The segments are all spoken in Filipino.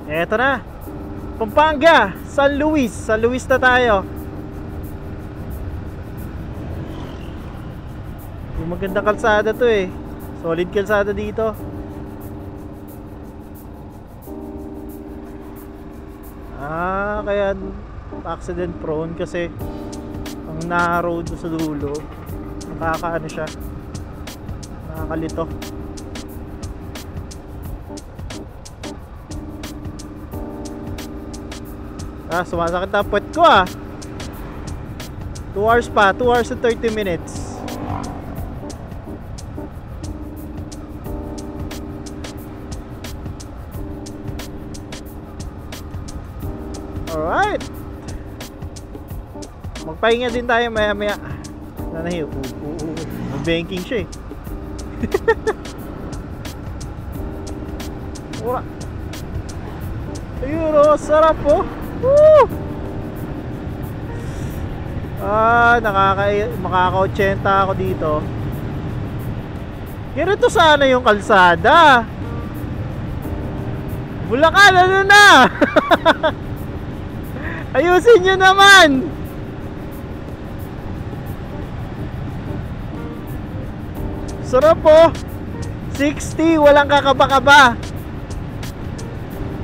Eto na, Pampanga, San Luis. San Luis na tayo. Yung magandang kalsada to eh. Solid kalsada dito. Kaya accident prone kasi ang na-road sa dulo. Nakakaano siya, nakakalito. Sumasakit na puwet ko 2 hours pa, 2 hours and 30 minutes. Alright, magpahinga din tayo maya maya. Nanahiyo, mag-banking siya eh. Ura. Ayun o, sarap po. Woo! Makaka-80 ako dito. Ganito sana yung kalsada. Bulacan, ano na? Ayusin nyo naman. Sarap po. 60, walang kakaba-kaba.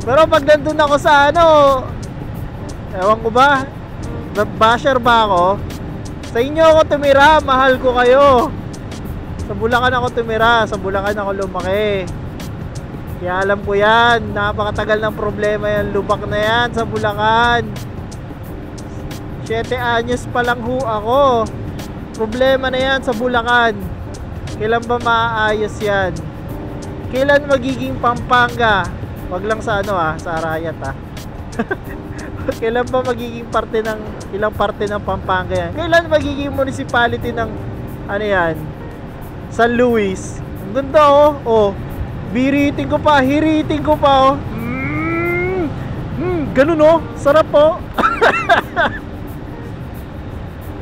Pero pag nandun ako sa ewan ko ba, basher ba ako? Sa inyo ako tumira, mahal ko kayo. Sa Bulacan ako tumira, sa Bulacan ako lumaki. Kaya alam ko yan, napakatagal ng problema yan, lubak na yan sa Bulacan. 7 anyos pa lang ho ako. Problema na yan sa Bulacan. Kailan ba maaayos yan? Kailan magiging Pampanga? Wag lang sa sa Arayat Kailan ba magiging ilang parte ng Pampanga yan? Kailan magiging municipality ng yan? San Luis. Ang ganda biriting ko pa, hiriting ko pa ganun sarap po.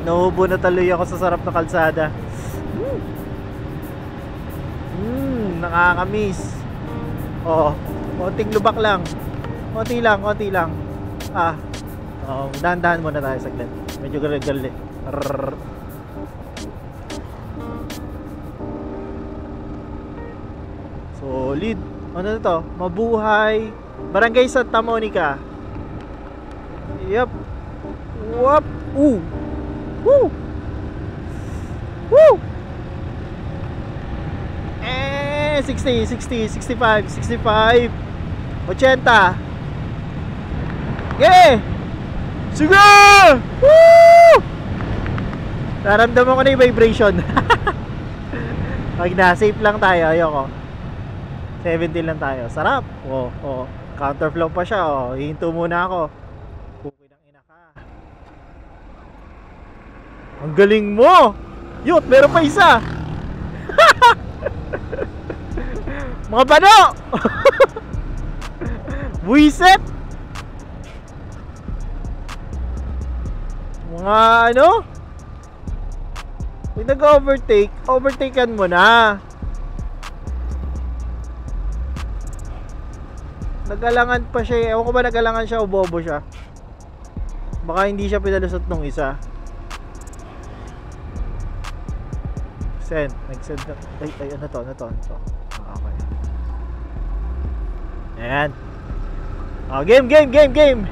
Naubo na taloy ako sa sarap na kalsada. Nakakamiss. Konting lubak lang. Konti lang. Dahan-dahan muna tayo saglit. Medyo gal-gal eh. Solid. Ano na to? Mabuhay Barangay Santa Monica. Yep. Whoop. Woo. 60, 65, 80. Yeah! Sige! Woo! Naramdaman ko na yung vibration. Wag na, safe lang tayo. Ayoko. 70 lang tayo. Sarap. Counterflow pa siya. Hihinto muna ako. Puki ng ina ka. Ang galing mo! Yut, meron pa isa. Mga bano! Buiset! Mga Pag nag-overtake, overtaken mo na. Nagalangan pa siya. Ewan ko ba nagalangan siya o bobo siya. Baka hindi siya pinalusot nung isa. Nag-send na. Ano to? Okay. Ayan. Game.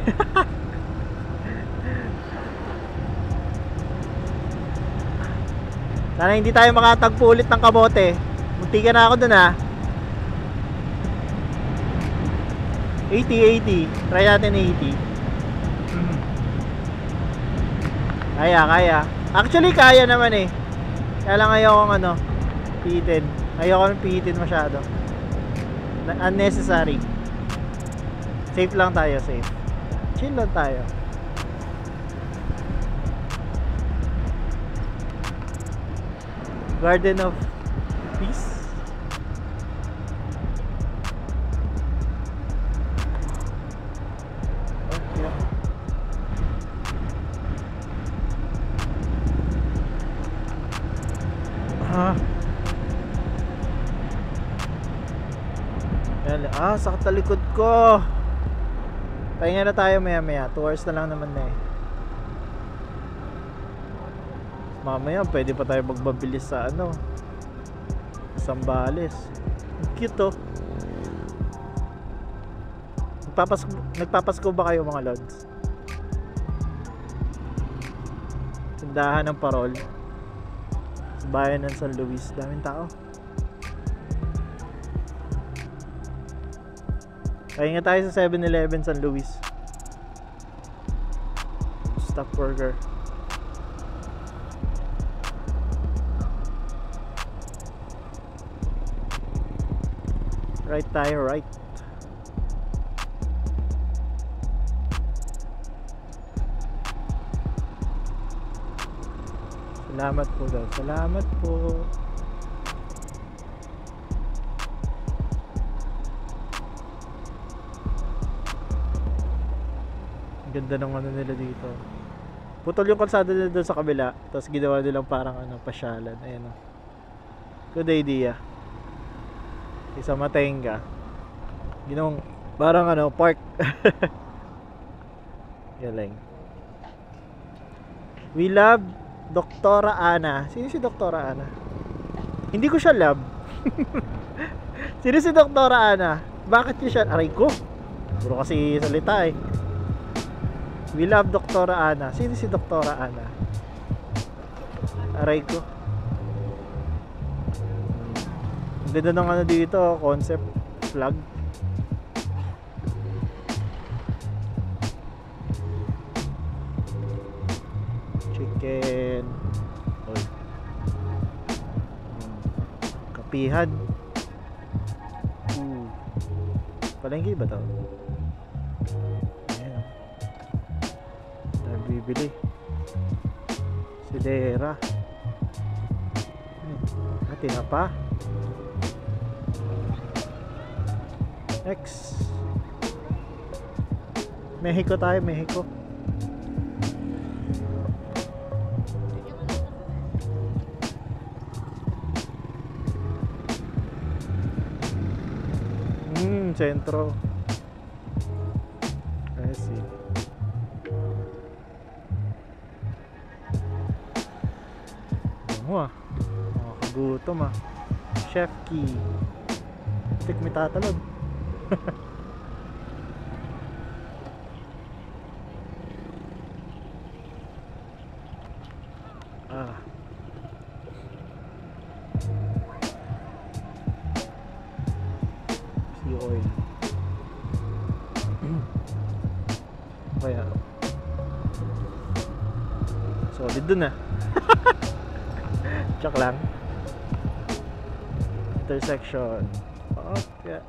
Sana hindi tayo makatagpo ulit ng kabote. Munti ka na ako dun 80. Try natin 80. Kaya. Actually kaya naman eh. Kaya lang ayokong pihitin. Ayoko nang pihitin masyado. Unnecessary. Safe lang tayo, safe. Chill lang tayo. Garden of Peace. Sakit na likod ko. Pahinga na tayo maya maya. 2 hours na lang naman na eh. Mamaya pwede pa tayo magbabilis sa ano, Sambales. Cute oh. Nagpapasko ba kayo mga lods? Tindahan ng parol sa bayan ng San Luis. Daming tao. Kaya nga tayo sa 7-Eleven San Luis. Stop burger. Right tayo, right. Salamat po daw. Salamat po. Ang ganda ng ano nila dito. Putol yung kalsada nila doon sa kabila. Tapos ginawa nilang parang ano, pasyalan. Ayan o. Good idea. Isa Matenga. Ginawang parang ano, park. Galing. We love Doktora Ana. Sino si Doktora Ana? Hindi ko siya love. Sino si Doktora Ana? Bakit niya siya? Aray ko. Puro kasi salita eh. We love Doktora Ana. Sino si Doktora Ana? Aray ko. Ang ganda ng ano dito, concept flag. Chicken. Oy. Kapihan. Palengke ba to? Ayan. Bibili. Sidera. Tinapa. Next. Mexico tayo, Mexico. Sentro. I see. Nakakagutom ah. Chef Key. Tik may tatalon. Sea oil. Kaya solid dun ah. Check lang. Intersection. Okay.